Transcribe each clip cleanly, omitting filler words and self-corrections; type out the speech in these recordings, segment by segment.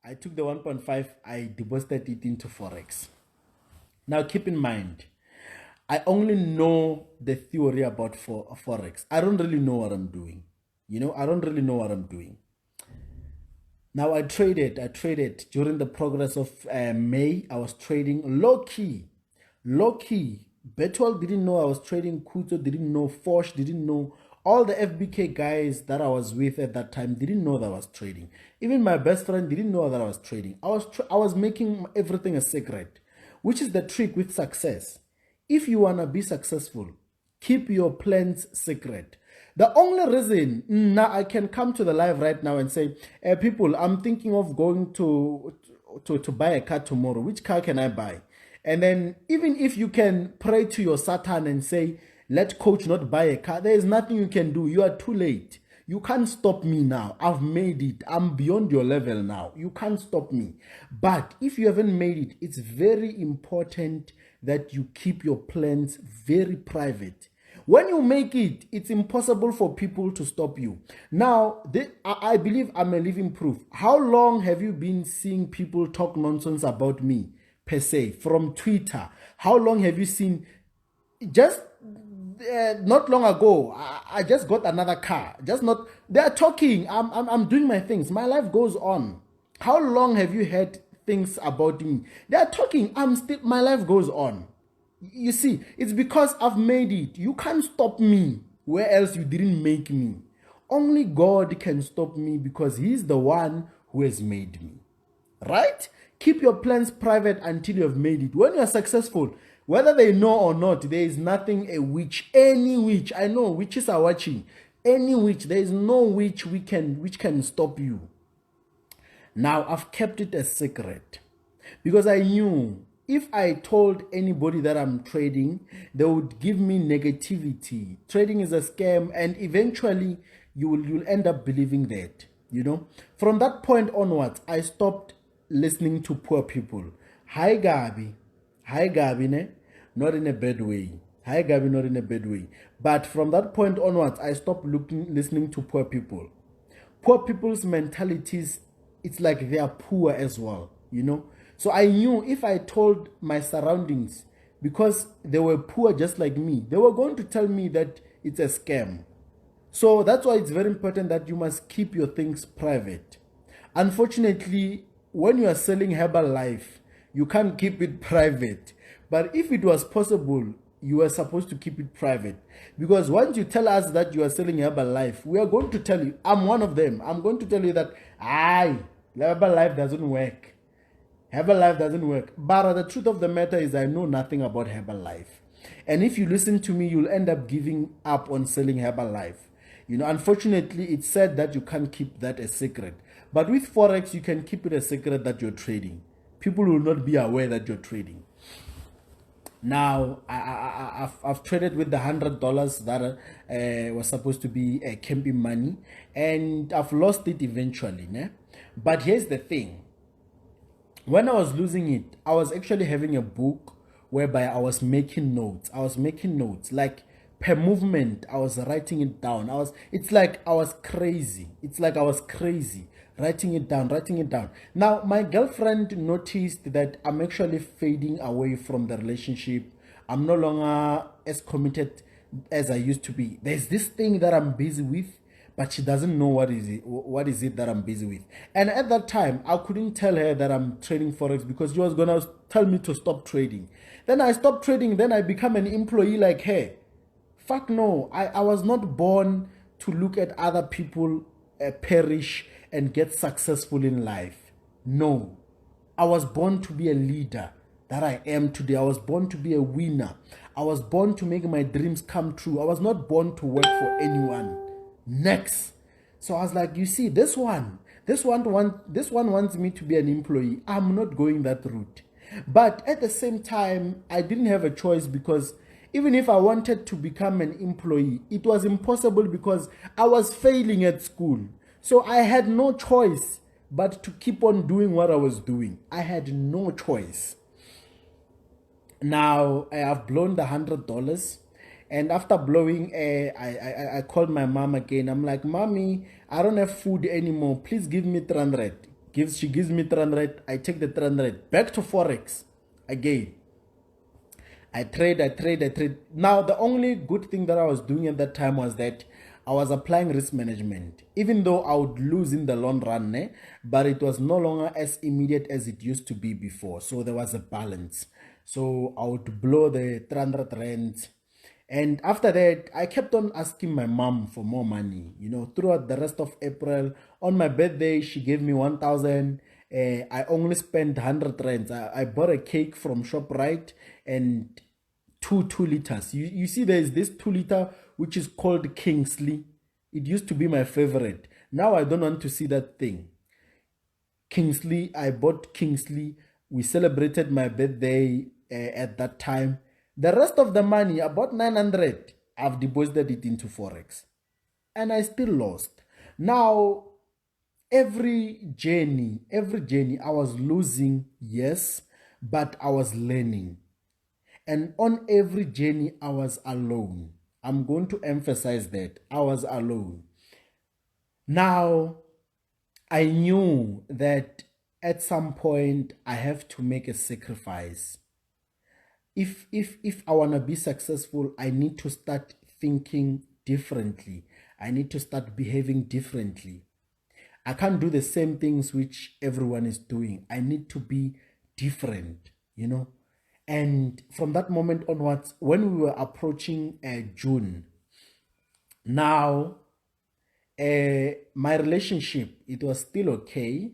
I took the 1.5, I deposited it into Forex. Now keep in mind, I only know the theory about Forex. I don't really know what I'm doing. I don't really know what I'm doing. Now I traded during the progress of May. I was trading low key. Betwell didn't know I was trading. Kuto didn't know. Fosh didn't know. All the FBK guys that I was with at that time didn't know that I was trading. Even my best friend didn't know that I was trading. I was making everything a secret, which is the trick with success. If you wanna be successful, keep your plans secret. The only reason now I can come to the live right now and say, people, I'm thinking of going to buy a car tomorrow. Which car can I buy? And then even if you can pray to your Satan and say, let coach not buy a car, there is nothing you can do. You are too late. You can't stop me now. I've made it. I'm beyond your level now. You can't stop me. But if you haven't made it, it's very important that you keep your plans very private. When you make it, it's impossible for people to stop you. Now, I believe I'm a living proof. How long have you been seeing people talk nonsense about me, per se, from Twitter? How long have you seen? Just not long ago, I just got another car. They are talking. I'm doing my things. My life goes on. How long have you heard things about me? They are talking. My life goes on. You see, it's because I've made it. You can't stop me where else you didn't make me. Only God can stop me because He's the one who has made me. Right? Keep your plans private until you have made it. When you are successful, whether they know or not, there is nothing any witch. I know witches are watching. Any witch, there is no witch which can stop you. Now, I've kept it a secret because I knew if I told anybody that I'm trading, they would give me negativity. Trading is a scam, and eventually you'll end up believing that. From that point onwards, I stopped listening to poor people. Hi Gabi, ne? Not in a bad way. Hi Gabi, not in a bad way. But from that point onwards, I stopped listening to poor people. Poor people's mentalities, it's like they are poor as well. So I knew if I told my surroundings, because they were poor just like me, they were going to tell me that it's a scam. So that's why it's very important that you must keep your things private. Unfortunately, when you are selling Herbalife, you can't keep it private. But if it was possible, you were supposed to keep it private. Because once you tell us that you are selling Herbalife, we are going to tell you, I'm one of them. I'm going to tell you that, Herbalife doesn't work. Herbalife doesn't work. But the truth of the matter is I know nothing about Herbalife. And if you listen to me, you'll end up giving up on selling Herbalife. Unfortunately, it's said that you can't keep that a secret. But with Forex, you can keep it a secret that you're trading. People will not be aware that you're trading. Now, I've traded with the $100 that was supposed to be camping money. And I've lost it eventually. But here's the thing. When I was losing it, I was actually having a book whereby I was making notes. Like per movement, I was writing it down. It's like I was crazy. Writing it down. Now, my girlfriend noticed that I'm actually fading away from the relationship. I'm no longer as committed as I used to be. There's this thing that I'm busy with, but she doesn't know what is it that I'm busy with. And at that time, I couldn't tell her that I'm trading Forex because she was going to tell me to stop trading. Then I stopped trading. Then I become an employee like her. Fuck no. I was not born to look at other people perish and get successful in life. No. I was born to be a leader that I am today. I was born to be a winner. I was born to make my dreams come true. I was not born to work for anyone. Next. So I was like, you see, this one wants me to be an employee. I'm not going that route. But at the same time, I didn't have a choice because even if I wanted to become an employee, it was impossible because I was failing at school. So I had no choice but to keep on doing what I was doing. I had no choice. Now I have blown the $100. And after blowing, I called my mom again. I'm like, Mommy, I don't have food anymore. Please give me 300. She gives me 300. I take the 300 back to Forex again. I trade. Now, the only good thing that I was doing at that time was that I was applying risk management. Even though I would lose in the long run, but it was no longer as immediate as it used to be before. So there was a balance. So I would blow the 300 rands. And after that, I kept on asking my mom for more money. Throughout the rest of April, on my birthday, she gave me 1,000. I only spent 100 rands. I bought a cake from ShopRite and two liters. You see, there is this 2 liter which is called Kingsley. It used to be my favorite. Now I don't want to see that thing. Kingsley, I bought Kingsley. We celebrated my birthday at that time. The rest of the money, about 900, I've deposited it into Forex. And I still lost. Now, every journey, I was losing, yes, but I was learning. And on every journey, I was alone. I'm going to emphasize that. I was alone. Now, I knew that at some point, I have to make a sacrifice. If I want to be successful, I need to start thinking differently. I need to start behaving differently. I can't do the same things which everyone is doing. I need to be different, And from that moment onwards, when we were approaching June, now my relationship, it was still okay.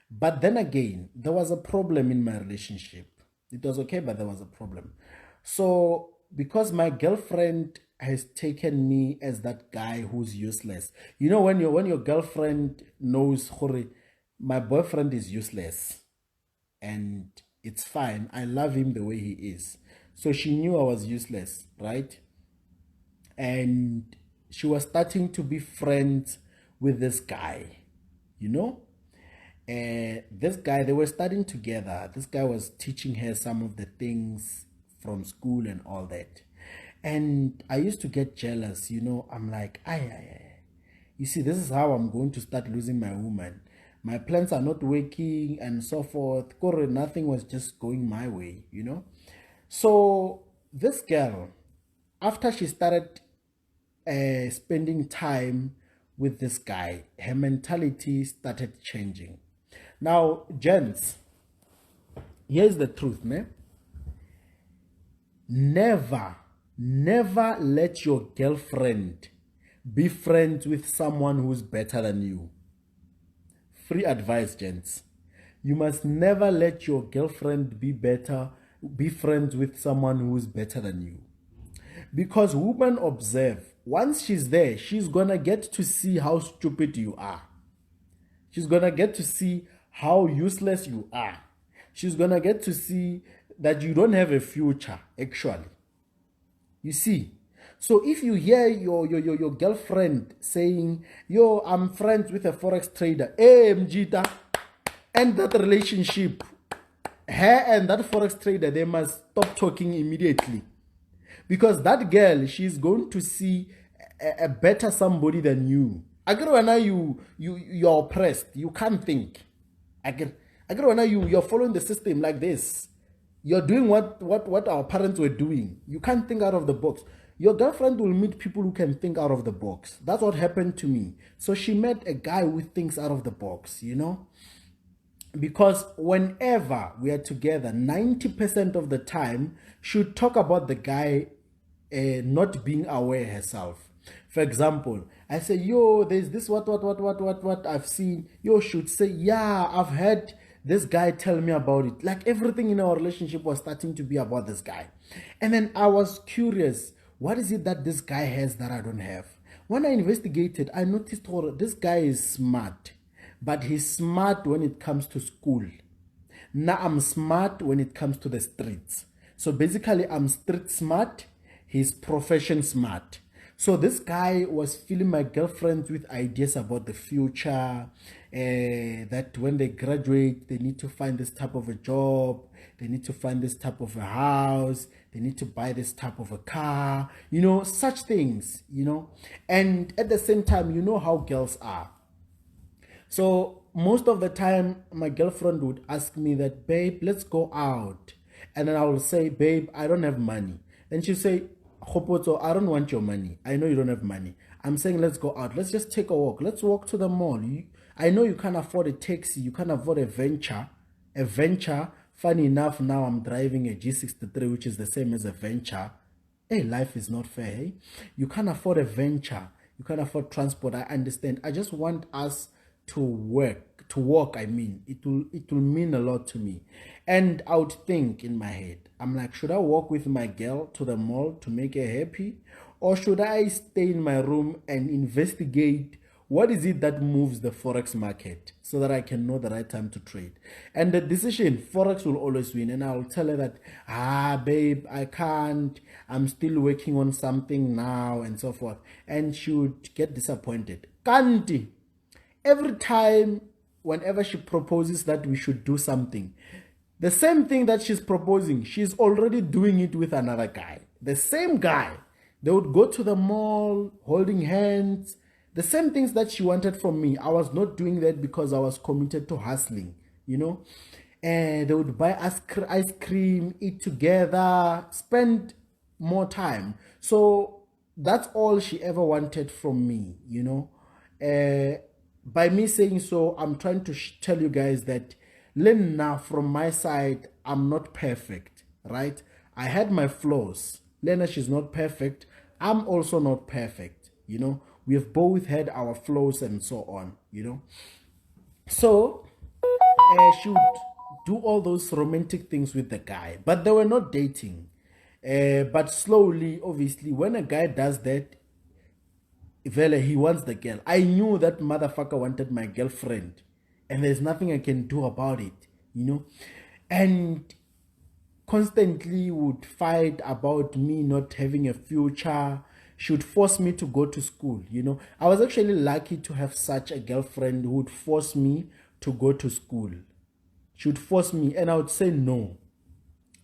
But then again, there was a problem in my relationship. It was okay, but there was a problem. So, because my girlfriend has taken me as that guy who's useless. When your girlfriend knows, my boyfriend is useless. And it's fine. I love him the way he is. So she knew I was useless, right? And she was starting to be friends with this guy, this guy, they were studying together. This guy was teaching her some of the things from school and all that. And I used to get jealous, I'm like, you see, this is how I'm going to start losing my woman. My plans are not working and so forth. Nothing was just going my way, So this girl, after she started spending time with this guy, her mentality started changing. Now, gents, here's the truth, Never let your girlfriend be friends with someone who's better than you. Free advice, gents. You must never let your girlfriend be friends with someone who's better than you. Because women observe, once she's there, she's gonna get to see how stupid you are. She's gonna get to see how useless you are. She's gonna get to see that you don't have a future, actually. You see? So if you hear your girlfriend saying, I'm friends with a Forex trader, hey, Mjita, end that relationship. Her and that Forex trader, they must stop talking immediately. Because that girl, she's going to see a better somebody than you. You're oppressed. You can't think. You're following the system like this. You're doing what our parents were doing. You can't think out of the box. Your girlfriend will meet people who can think out of the box. That's what happened to me. So she met a guy who thinks out of the box, Because whenever we are together, 90% of the time, she'll talk about the guy not being aware herself. For example, I say, there's this what I've seen. Should say, yeah, I've heard this guy tell me about it. Like everything in our relationship was starting to be about this guy. And then I was curious, what is it that this guy has that I don't have? When I investigated, I noticed this guy is smart, but he's smart when it comes to school. Now I'm smart when it comes to the streets. So basically, I'm street smart, he's profession smart. So this guy was filling my girlfriend with ideas about the future, that when they graduate, they need to find this type of a job, they need to find this type of a house, they need to buy this type of a car, such things, And at the same time, how girls are. So most of the time, my girlfriend would ask me that, babe, let's go out. And then I will say, babe, I don't have money. Then she'll say, Khopoto, I don't want your money. I know you don't have money. I'm saying, let's go out. Let's just take a walk. Let's walk to the mall. I know you can't afford a taxi. You can't afford a venture. A venture. Funny enough, now I'm driving a G63, which is the same as a venture. Hey, life is not fair. Hey? You can't afford a venture. You can't afford transport. I understand. I just want us to walk. I mean, it will mean a lot to me. And I would think in my head, I'm like, should I walk with my girl to the mall to make her happy, or should I stay in my room and investigate what is it that moves the Forex market so that I can know the right time to trade? And the decision, Forex will always win. And I'll tell her that, babe, I can't. I'm still working on something now and so forth. And she would get disappointed. Kanti, every time, whenever she proposes that we should do something, the same thing that she's proposing, she's already doing it with another guy. The same guy. They would go to the mall, holding hands. The same things that she wanted from me. I was not doing that because I was committed to hustling, you know. And they would buy ice cream, eat together, spend more time. So that's all she ever wanted from me, you know. By me saying so, I'm trying to tell you guys that Lena, from my side, I'm not perfect, right? I had my flaws. Lena, she's not perfect. I'm also not perfect, you know. We have both had our flaws and so on, you know. So she would do all those romantic things with the guy, but they were not dating. But slowly, obviously, when a guy does that, Vele, he wants the girl. I knew that motherfucker wanted my girlfriend, and there's nothing I can do about it, you know. And constantly would fight about me not having a future. She would force me to go to school, you know. I was actually lucky to have such a girlfriend who would force me to go to school. She would force me, and I would say no.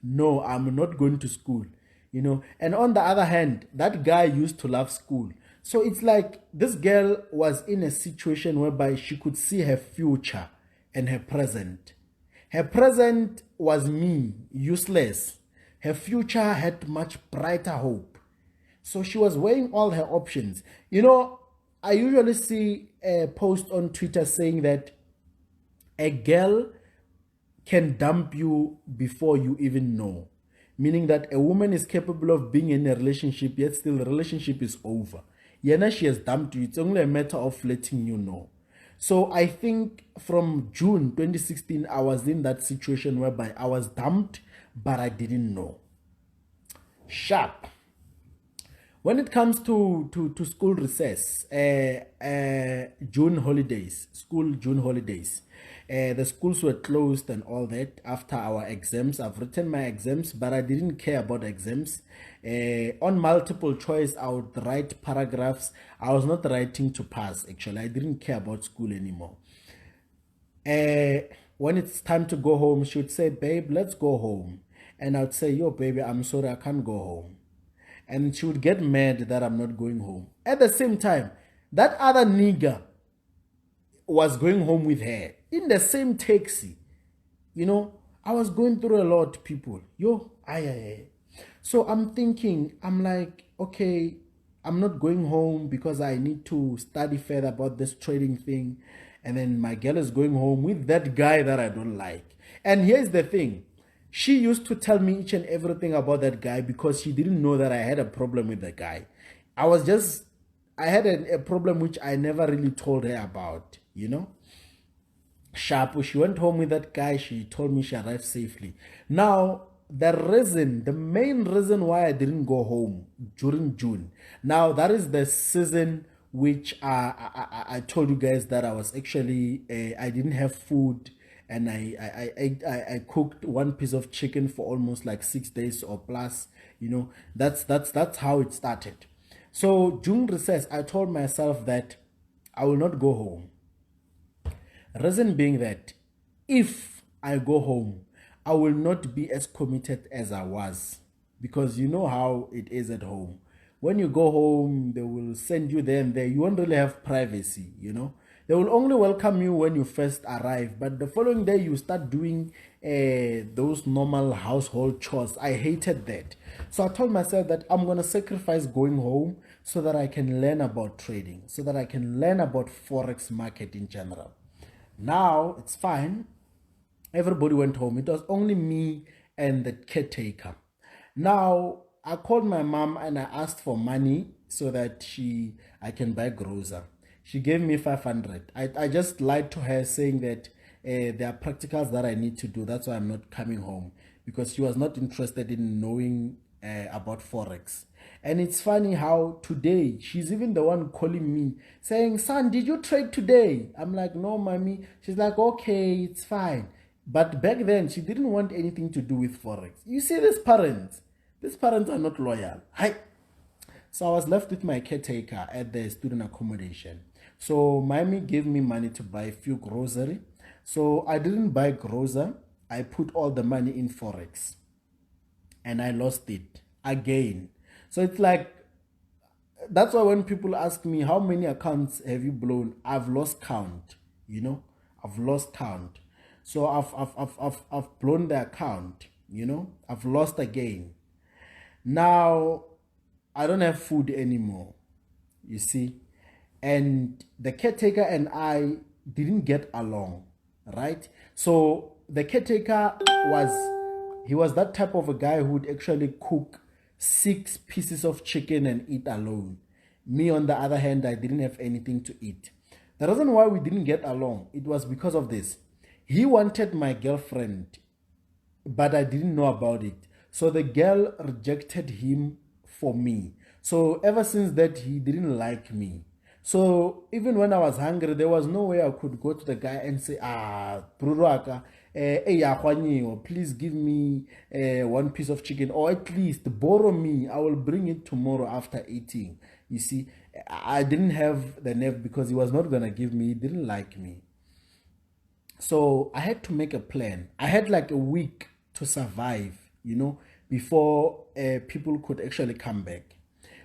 No, I'm not going to school, you know. And on the other hand, that guy used to love school. So it's like this girl was in a situation whereby she could see her future and her present. Her present was me, useless. Her future had much brighter hope. So she was weighing all her options. You know, I usually see a post on Twitter saying that a girl can dump you before you even know. Meaning that a woman is capable of being in a relationship, yet still the relationship is over. Yena, she has dumped you. It's only a matter of letting you know. So I think from June 2016, I was in that situation whereby I was dumped, but I didn't know. Sharp. When it comes to school recess, June holidays, June holidays, the schools were closed and all that after our exams. I've written my exams, but I didn't care about exams. On multiple choice, I would write paragraphs. I was not writing to pass, actually. I didn't care about school anymore. When it's time to go home, she would say, babe, let's go home. And I would say, yo, baby, I'm sorry, I can't go home. And she would get mad that I'm not going home. At the same time, that other nigger was going home with her in the same taxi. You know, I was going through a lot, people. Yo, aye. So I'm thinking, I'm like, okay, I'm not going home because I need to study further about this trading thing. And then my girl is going home with that guy that I don't like. And here's the thing. She used to tell me each and everything about that guy because she didn't know that I had a problem with the guy. I had a problem which I never really told her about, you know. Sharp, she went home with that guy. She told me she arrived safely. Now, the main reason why I didn't go home during June. Now, that is the season which I told you guys that I was actually, I didn't have food. And I cooked one piece of chicken for almost like 6 days or plus, you know. That's how it started. So June recess, I told myself that I will not go home. Reason being that if I go home, I will not be as committed as I was, because you know how it is at home. When you go home, they will send you there and there. You won't really have privacy, you know. They will only welcome you when you first arrive, but the following day you start doing those normal household chores. I hated that. So I told myself that I'm going to sacrifice going home so that I can learn about trading, so that I can learn about Forex market in general. Now it's fine. Everybody went home. It was only me and the caretaker. Now I called my mom and I asked for money so that I can buy grocer. She gave me 500. I just lied to her saying that there are practicals that I need to do. That's why I'm not coming home, because she was not interested in knowing about Forex. And it's funny how today she's even the one calling me saying, "Son, did you trade today?" I'm like, "No, mommy." She's like, "Okay, it's fine." But back then, she didn't want anything to do with Forex. You see, these parents are not loyal. Hi. So I was left with my caretaker at the student accommodation. So Miami gave me money to buy a few grocery. So I didn't buy grocery. I put all the money in Forex and I lost it again. So it's like, that's why when people ask me how many accounts have you blown, I've lost count. I've lost count. So I've blown the account. I've lost again. Now I don't have food anymore. You see, and the caretaker and I didn't get along, right? So the caretaker was that type of a guy who would actually cook 6 pieces of chicken and eat alone. Me, on the other hand, I didn't have anything to eat. The reason why we didn't get along, it was because of this. He wanted my girlfriend, but I didn't know about it. So the girl rejected him for me. So ever since that, he didn't like me. So even when I was hungry, there was no way I could go to the guy and say, Bruruaka, please give me 1 piece of chicken, or at least borrow me. I will bring it tomorrow after eating. You see, I didn't have the nerve because he was not going to give me. He didn't like me. So I had to make a plan. I had like a week to survive, before people could actually come back.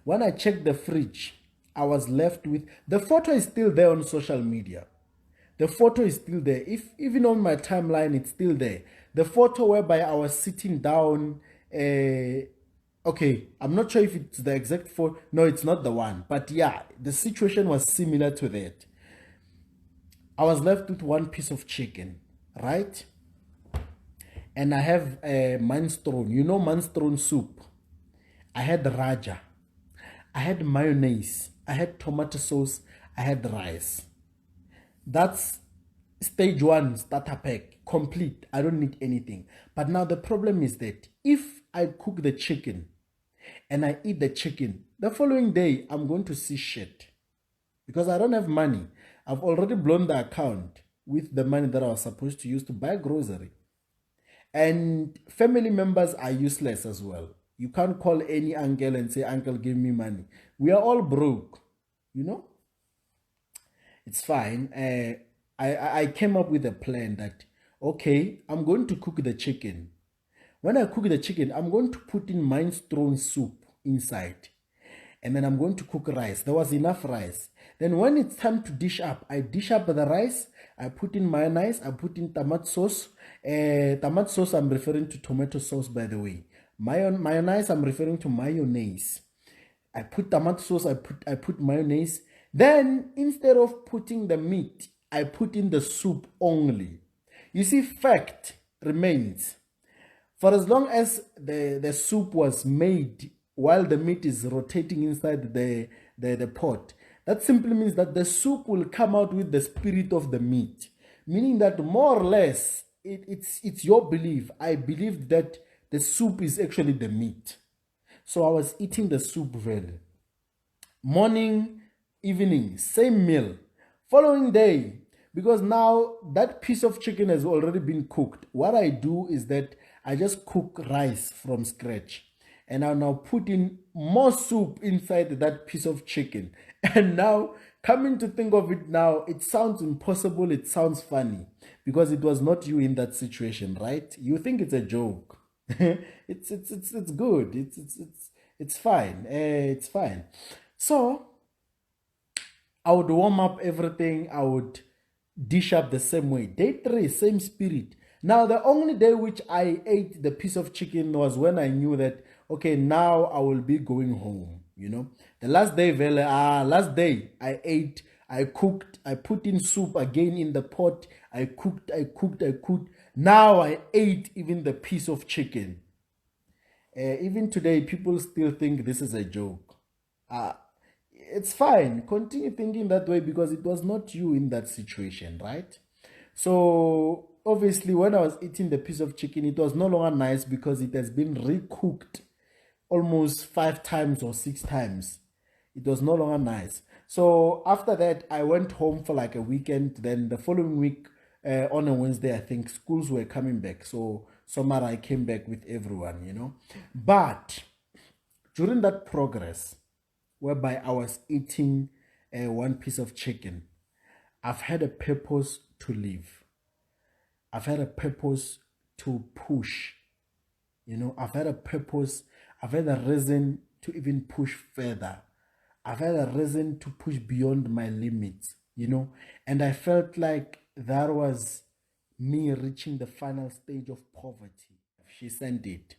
When I checked the fridge, I was left with, the photo is still there on social media. The photo is still there. Even on my timeline, it's still there. The photo whereby I was sitting down, okay, I'm not sure if it's the exact photo. No, it's not the one. But yeah, the situation was similar to that. I was left with 1 piece of chicken, right? And I have minestrone. Minestrone soup. I had raja. I had mayonnaise. I had tomato sauce. I had rice. That's stage 1 starter pack. Complete. I don't need anything. But now the problem is that if I cook the chicken and I eat the chicken, the following day I'm going to see shit. Because I don't have money. I've already blown the account with the money that I was supposed to use to buy grocery. And family members are useless as well. You can't call any uncle and say, "Uncle, give me money." We are all broke, It's fine. I came up with a plan that, okay, I'm going to cook the chicken. When I cook the chicken, I'm going to put in minestrone soup inside. And then I'm going to cook rice. There was enough rice. Then when it's time to dish up, I dish up the rice. I put in mayonnaise. I put in tomato sauce. Tomato sauce, I'm referring to tomato sauce, by the way. Mayonnaise, I'm referring to mayonnaise. I put tomato sauce. I put mayonnaise. Then instead of putting the meat, I put in the soup only. You see, fact remains. For as long as the soup was made while the meat is rotating inside the pot, that simply means that the soup will come out with the spirit of the meat. Meaning that more or less, it's your belief. I believed that the soup is actually the meat. So I was eating the soup well. Morning, evening, same meal. Following day, because now that piece of chicken has already been cooked, what I do is that I just cook rice from scratch. And I now put in more soup inside that piece of chicken. And now, coming to think of it now, it sounds impossible, it sounds funny. Because it was not you in that situation, right? You think it's a joke. it's good. It's fine. It's fine. So, I would warm up everything. I would dish up the same way. Day 3, same spirit. Now, the only day which I ate the piece of chicken was when I knew that, okay, now I will be going home, you know. The last day, last day I ate, I cooked, I put in soup again in the pot. I cooked. Now I ate even the piece of chicken. Even today, people still think this is a joke. It's fine. Continue thinking that way because it was not you in that situation, right? So, obviously, when I was eating the piece of chicken, it was no longer nice because it has been recooked almost 5 times or 6 times. It was no longer nice. So, after that, I went home for like a weekend. Then the following week, on a Wednesday, I think schools were coming back. So, somehow I came back with everyone, you know. But during that progress, whereby I was eating one piece of chicken, I've had a purpose to live. I've had a purpose to push. You know, I've had a purpose. I've had a reason to even push further. I've had a reason to push beyond my limits, you know. And I felt like that was me reaching the final stage of poverty. She sent it.